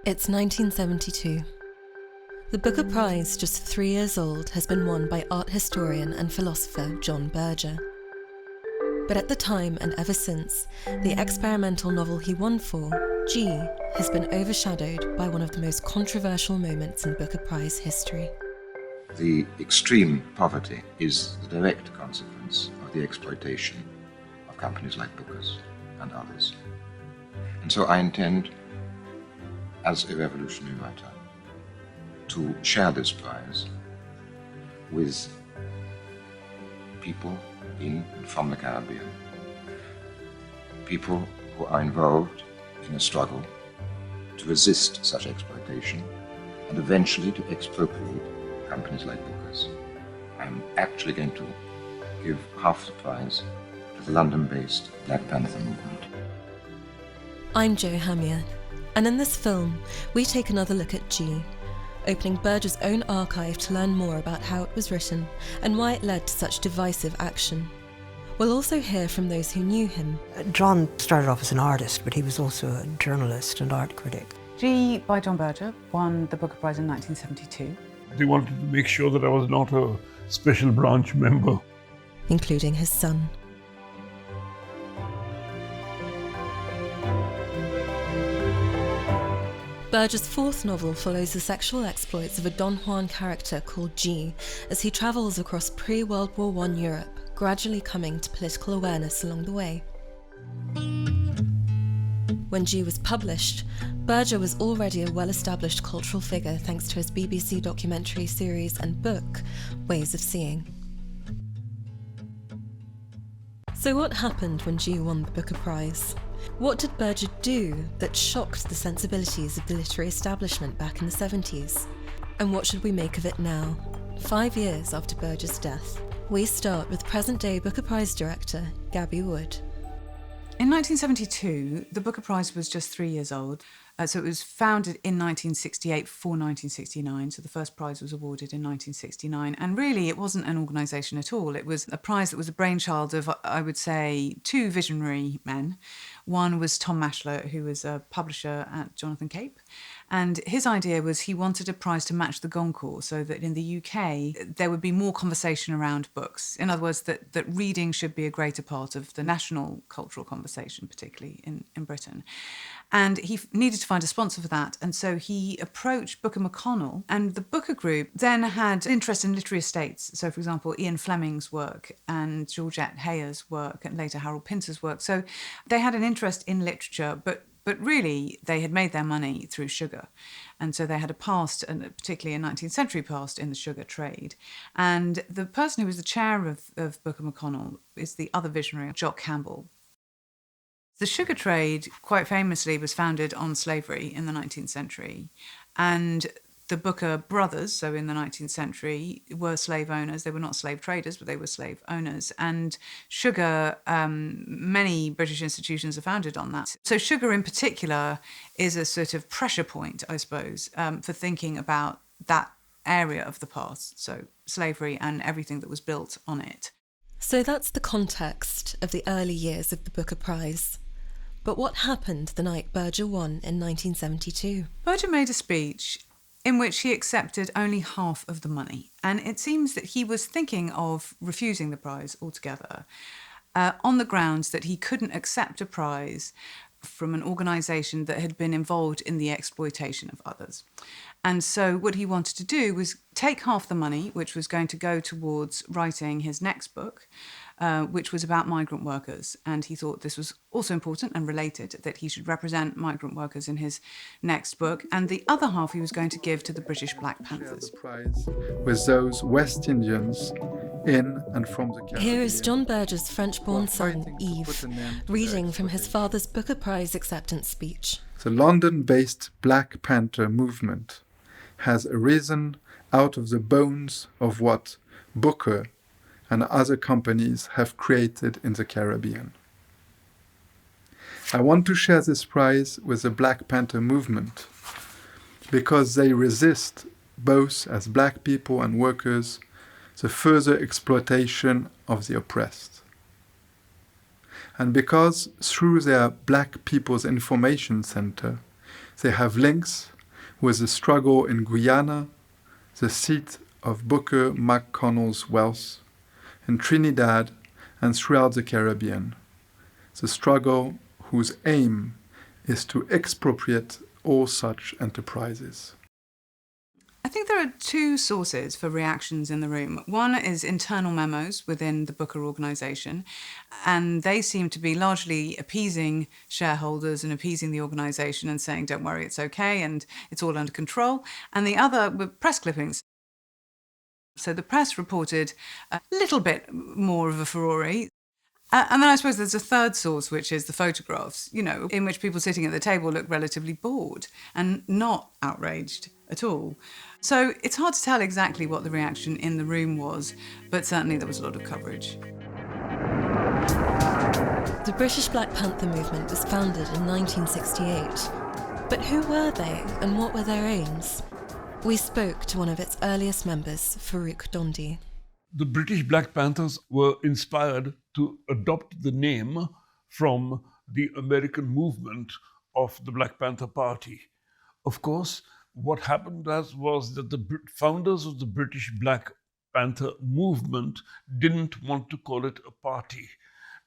It's 1972. The Booker Prize, just 3 years old, has been won by art historian and philosopher John Berger. But at the time and ever since, the experimental novel he won for, G, has been overshadowed by one of the most controversial moments in Booker Prize history. The extreme poverty is the direct consequence of the exploitation of companies like Booker's and others. And so I intend, as a revolutionary writer, to share this prize with people in and from the Caribbean, people who are involved in a struggle to resist such exploitation and eventually to expropriate companies like Booker's. I'm actually going to give half the prize to the London-based Black Panther movement. I'm Jo Hamya, and in this film, we take another look at G, opening Berger's own archive to learn more about how it was written and why it led to such divisive action. We'll also hear from those who knew him. John started off as an artist, but he was also a journalist and art critic. G by John Berger won the Booker Prize in 1972. They wanted to make sure that I was not a special branch member. Including his son. Berger's fourth novel follows the sexual exploits of a Don Juan character called G as he travels across pre-World War I Europe, gradually coming to political awareness along the way. When G was published, Berger was already a well-established cultural figure thanks to his BBC documentary series and book, Ways of Seeing. So what happened when G won the Booker Prize? What did Berger do that shocked the sensibilities of the literary establishment back in the 70s? And what should we make of it now, 5 years after Berger's death? We start with present-day Booker Prize director Gabby Wood. In 1972, the Booker Prize was just 3 years old. So it was founded in 1968 for 1969. So the first prize was awarded in 1969. And really, it wasn't an organisation at all. It was a prize that was a brainchild of, I would say, two visionary men. One was Tom Mashler, who was a publisher at Jonathan Cape. And his idea was he wanted a prize to match the Goncourt so that in the UK, there would be more conversation around books. In other words, that reading should be a greater part of the national cultural conversation, particularly in Britain. And he needed to find a sponsor for that. And so he approached Booker McConnell. And the Booker Group then had interest in literary estates. So, for example, Ian Fleming's work and Georgette Heyer's work and later Harold Pinter's work. So they had an interest in literature, but really, they had made their money through sugar. And so they had a past, and particularly a 19th century past, in the sugar trade. And the person who was the chair of Booker McConnell is the other visionary, Jock Campbell. The sugar trade, quite famously, was founded on slavery in the 19th century. And the Booker brothers, so in the 19th century, were slave owners. They were not slave traders, but they were slave owners. And sugar, many British institutions are founded on that. So sugar in particular is a sort of pressure point, I suppose, for thinking about that area of the past. So slavery and everything that was built on it. So that's the context of the early years of the Booker Prize. But what happened the night Berger won in 1972? Berger made a speech in which he accepted only half of the money. And it seems that he was thinking of refusing the prize altogether on the grounds that he couldn't accept a prize from an organisation that had been involved in the exploitation of others. And so what he wanted to do was take half the money, which was going to go towards writing his next book, which was about migrant workers. And he thought this was also important and related, that he should represent migrant workers in his next book. And the other half he was going to give to the British Black Panthers. The prize with those West Indians in and from the Caribbean. Here is John Berger's French-born son, Yves, reading from his father's Booker Prize acceptance speech. The London-based Black Panther movement has arisen out of the bones of what Booker and other companies have created in the Caribbean. I want to share this prize with the Black Panther movement because they resist, both as black people and workers, the further exploitation of the oppressed. And because through their Black People's Information Center, They have links with the struggle in Guyana, the seat of Booker McConnell's wealth, in Trinidad and throughout the Caribbean. The struggle whose aim is to expropriate all such enterprises. I think there are two sources for reactions in the room. One is internal memos within the Booker organisation, and they seem to be largely appeasing shareholders and appeasing the organisation and saying, don't worry, it's okay, and it's all under control. And the other were press clippings. So the press reported a little bit more of a furore. And then I suppose there's a third source, which is the photographs, in which people sitting at the table look relatively bored and not outraged at all. So it's hard to tell exactly what the reaction in the room was, but certainly there was a lot of coverage. The British Black Panther movement was founded in 1968. But who were they and what were their aims? We spoke to one of its earliest members, Farouk Dondi. The British Black Panthers were inspired to adopt the name from the American movement of the Black Panther Party. Of course, what happened was that the founders of the British Black Panther movement didn't want to call it a party,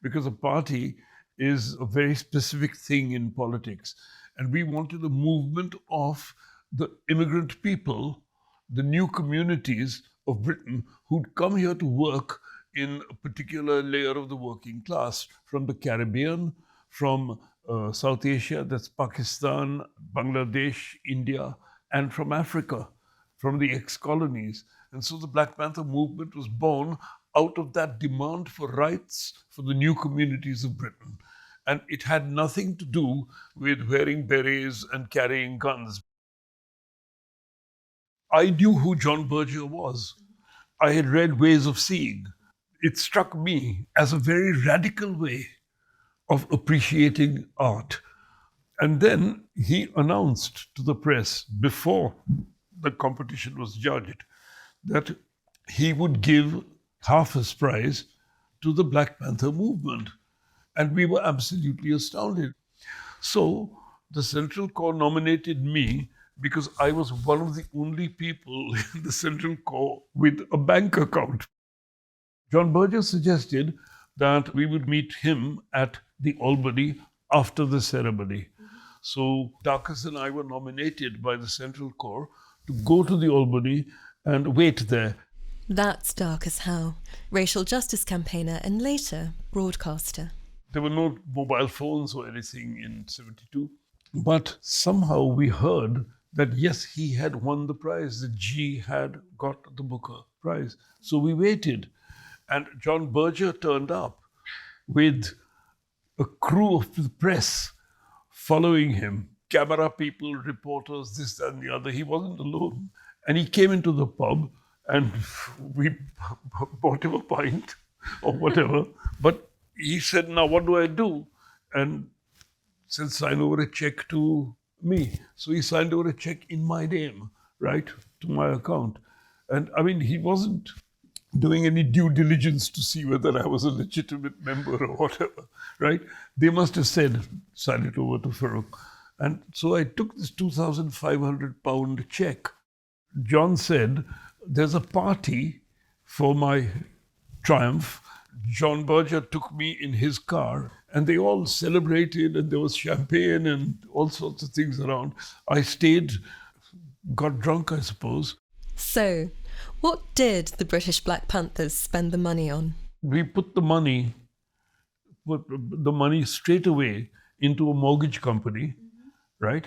because a party is a very specific thing in politics. And we wanted a movement of the immigrant people, the new communities of Britain who'd come here to work in a particular layer of the working class, from the Caribbean, from South Asia, that's Pakistan, Bangladesh, India, and from Africa, from the ex-colonies. And so the Black Panther movement was born out of that demand for rights for the new communities of Britain. And it had nothing to do with wearing berets and carrying guns. I knew who John Berger was. I had read Ways of Seeing. It struck me as a very radical way of appreciating art. And then he announced to the press, before the competition was judged, that he would give half his prize to the Black Panther movement. And we were absolutely astounded. So the Central Corps nominated me because I was one of the only people in the Central Corps with a bank account. John Berger suggested that we would meet him at the Albany after the ceremony. So Darkus and I were nominated by the Central Corps to go to the Albany and wait there. That's Darkus Howe, racial justice campaigner and later broadcaster. There were no mobile phones or anything in '72. But somehow we heard that, yes, he had won the prize, that G had got the Booker Prize. So we waited. And John Berger turned up with a crew of the press following him, camera people, reporters, this, that, and the other. He wasn't alone. And he came into the pub and we bought him a pint or whatever. But he said, now what do I do? And said, sign over a check to me. So he signed over a check in my name, right, to my account. And I mean, he wasn't doing any due diligence to see whether I was a legitimate member or whatever, right? They must have said, sign it over to Farouk. And so I took this £2,500 check. John said, there's a party for my triumph. John Berger took me in his car and they all celebrated, and there was champagne and all sorts of things around. I stayed, got drunk, I suppose. So, what did the British Black Panthers spend the money on? We put the money straight away into a mortgage company, right,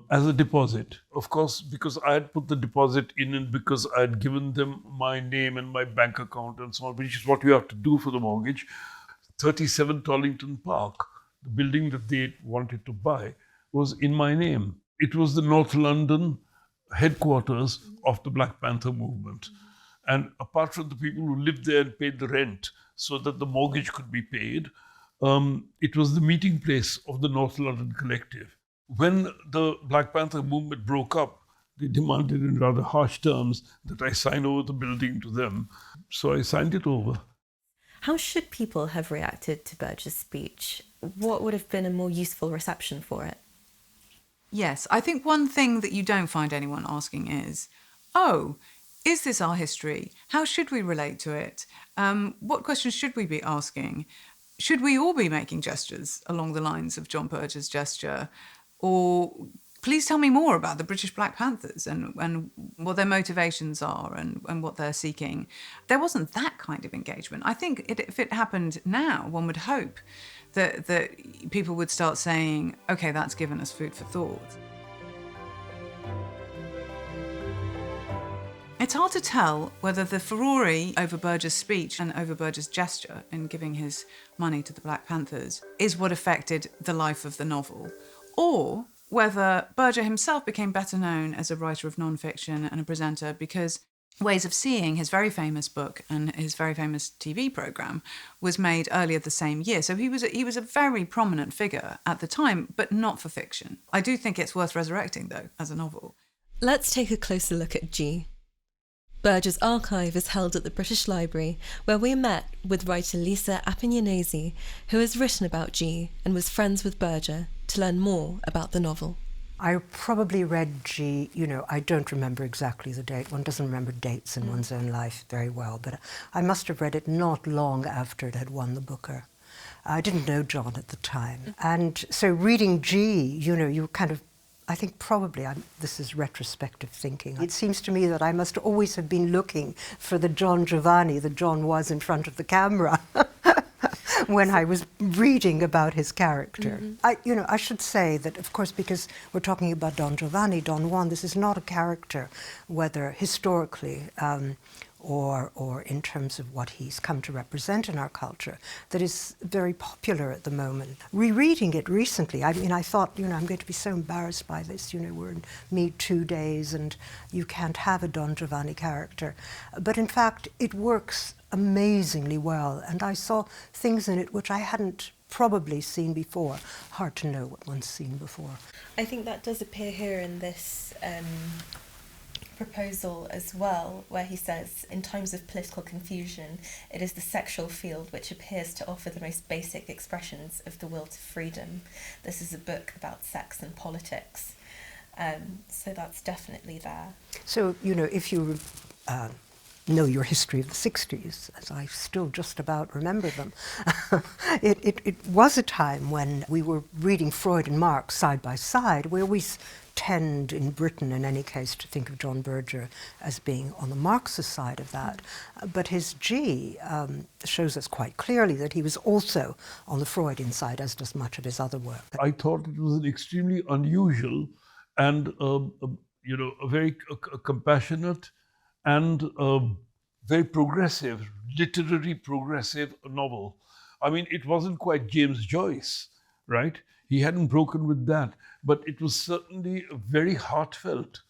as a deposit. Of course, because I had put the deposit in and because I had given them my name and my bank account and so on, which is what you have to do for the mortgage. 37 Tollington Park, the building that they wanted to buy, was in my name. It was the North London headquarters of the Black Panther movement. And apart from the people who lived there and paid the rent so that the mortgage could be paid, it was the meeting place of the North London Collective. When the Black Panther movement broke up, they demanded in rather harsh terms that I sign over the building to them. So I signed it over. How should people have reacted to Berger's speech? What would have been a more useful reception for it? Yes, I think one thing that you don't find anyone asking is, oh, is this our history? How should we relate to it? What questions should we be asking? Should we all be making gestures along the lines of John Berger's gesture? Or please tell me more about the British Black Panthers and what their motivations are and what they're seeking. There wasn't that kind of engagement. I think if it happened now, one would hope that people would start saying, okay, that's given us food for thought. It's hard to tell whether the furore over Berger's speech and over Berger's gesture in giving his money to the Black Panthers is what affected the life of the novel, or whether Berger himself became better known as a writer of non-fiction and a presenter because Ways of Seeing, his very famous book and his very famous TV programme, was made earlier the same year. So he was a very prominent figure at the time, but not for fiction. I do think it's worth resurrecting, though, as a novel. Let's take a closer look at G. Berger's archive is held at the British Library, where we met with writer Lisa Appignanesi, who has written about G and was friends with Berger, to learn more about the novel. I probably read G, I don't remember exactly the date. One doesn't remember dates in one's own life very well, but I must have read it not long after it had won the Booker. I didn't know John at the time. And so reading G, you kind of, I think probably, this is retrospective thinking. It seems to me that I must always have been looking for the John Giovanni that John was in front of the camera when I was reading about his character. I should say that, of course, because we're talking about Don Giovanni, Don Juan, this is not a character, whether historically or in terms of what he's come to represent in our culture, that is very popular at the moment. Rereading it recently, I thought, I'm going to be so embarrassed by this. We're in Me Too days and you can't have a Don Giovanni character. But in fact, it works amazingly well. And I saw things in it which I hadn't probably seen before. Hard to know what one's seen before. I think that does appear here in this proposal as well, where he says, in times of political confusion, it is the sexual field which appears to offer the most basic expressions of the will to freedom. This is a book about sex and politics. So that's definitely there. So, if you know your history of the 60s, as I still just about remember them, it was a time when we were reading Freud and Marx side by side, where we tend, in Britain in any case, to think of John Berger as being on the Marxist side of that. But his G shows us quite clearly that he was also on the Freudian side, as does much of his other work. I thought it was an extremely unusual and, a very compassionate and very progressive, literary progressive novel. I mean, it wasn't quite James Joyce, right? He hadn't broken with that, but it was certainly a very heartfelt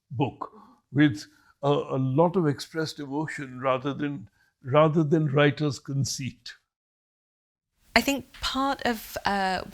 book with a lot of expressed emotion rather than writer's conceit. I think part of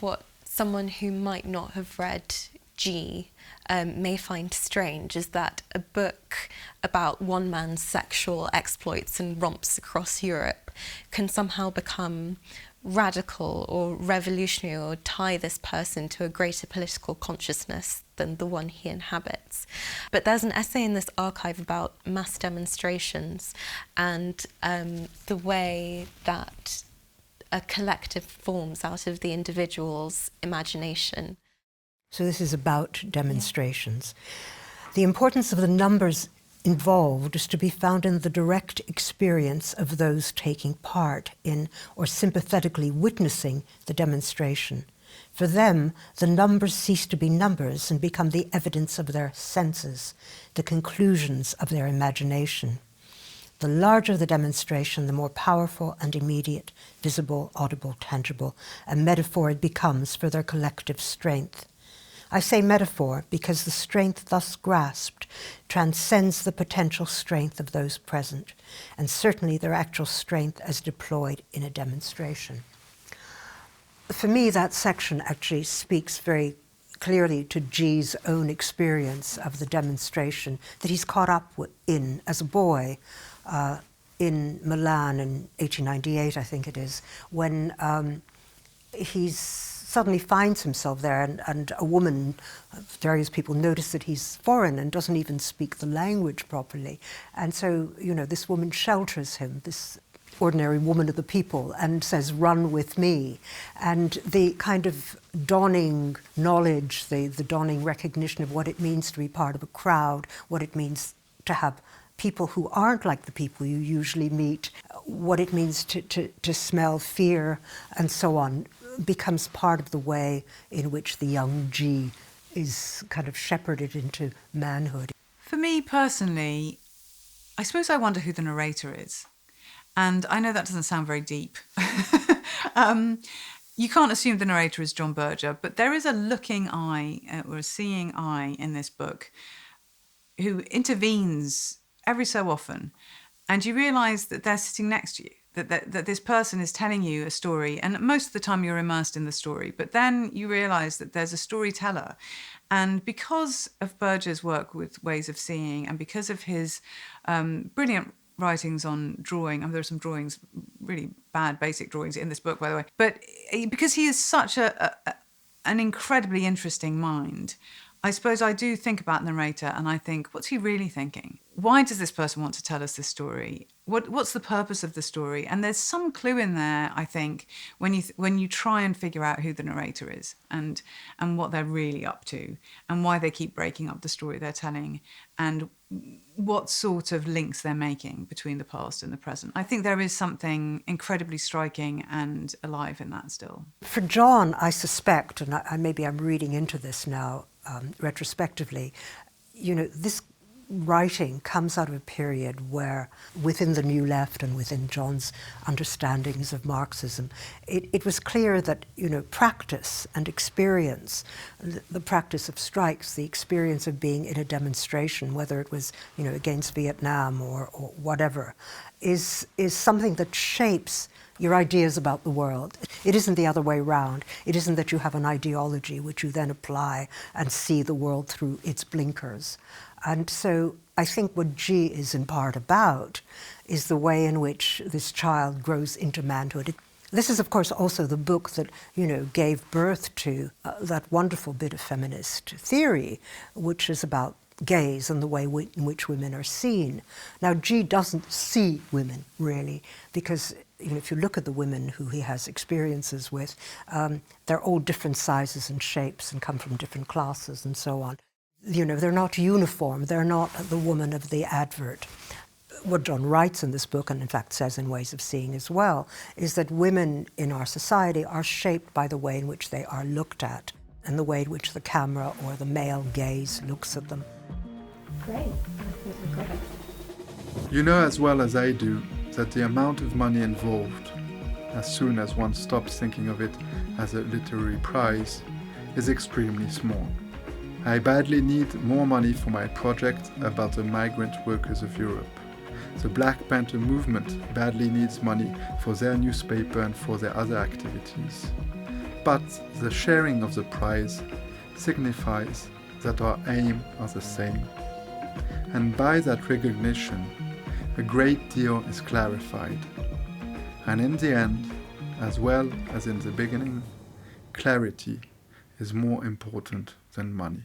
what someone who might not have read G may find strange is that a book about one man's sexual exploits and romps across Europe can somehow become radical or revolutionary or tie this person to a greater political consciousness than the one he inhabits. But there's an essay in this archive about mass demonstrations and the way that a collective forms out of the individual's imagination. So this is about demonstrations. The importance of the numbers involved is to be found in the direct experience of those taking part in or sympathetically witnessing the demonstration. For them, the numbers cease to be numbers and become the evidence of their senses, the conclusions of their imagination. The larger the demonstration, the more powerful and immediate, visible, audible, tangible, a metaphor it becomes for their collective strength. I say metaphor because the strength thus grasped transcends the potential strength of those present, and certainly their actual strength as deployed in a demonstration. For me, that section actually speaks very clearly to G's own experience of the demonstration that he's caught up in as a boy in Milan in 1898, I think it is, when he's suddenly finds himself there, and a woman, various people notice that he's foreign and doesn't even speak the language properly. And so, this woman shelters him, this ordinary woman of the people, and says, "Run with me." And the kind of dawning knowledge, the dawning recognition of what it means to be part of a crowd, what it means to have people who aren't like the people you usually meet, what it means to smell fear, and so on, becomes part of the way in which the young G is kind of shepherded into manhood. For me personally, I suppose I wonder who the narrator is. And I know that doesn't sound very deep. You can't assume the narrator is John Berger, but there is a looking eye, or a seeing eye in this book, who intervenes every so often, and you realise that they're sitting next to you, that this person is telling you a story, and most of the time you're immersed in the story, but then you realise that there's a storyteller. And because of Berger's work with ways of seeing, and because of his brilliant writings on drawing, there are some drawings, really bad basic drawings in this book, by the way, but because he is such an incredibly interesting mind, I suppose I do think about the narrator and I think, what's he really thinking? Why does this person want to tell us this story? What's the purpose of the story? And there's some clue in there, I think, when you try and figure out who the narrator is and what they're really up to and why they keep breaking up the story they're telling and what sort of links they're making between the past and the present. I think there is something incredibly striking and alive in that still. For John, I suspect, and maybe I'm reading into this now, retrospectively, this writing comes out of a period where, within the New Left and within John's understandings of Marxism, it was clear that, practice and experience, the practice of strikes, the experience of being in a demonstration, whether it was, against Vietnam or whatever, is something that shapes your ideas about the world. It isn't the other way around. It isn't that you have an ideology which you then apply and see the world through its blinkers. And so I think what G is in part about is the way in which this child grows into manhood. This is, of course, also the book that, gave birth to that wonderful bit of feminist theory, which is about gaze and the way in which women are seen. Now, G doesn't see women, really, because if you look at the women who he has experiences with, they're all different sizes and shapes and come from different classes and so on. They're not uniform. They're not the woman of the advert. What John writes in this book, and in fact says in Ways of Seeing as well, is that women in our society are shaped by the way in which they are looked at and the way in which the camera or the male gaze looks at them. Great. I think we got it. You know as well as I do that the amount of money involved, as soon as one stops thinking of it as a literary prize, is extremely small. I badly need more money for my project about the migrant workers of Europe. The Black Panther movement badly needs money for their newspaper and for their other activities. But the sharing of the prize signifies that our aims are the same. And by that recognition, a great deal is clarified. And in the end, as well as in the beginning, clarity is more important than money.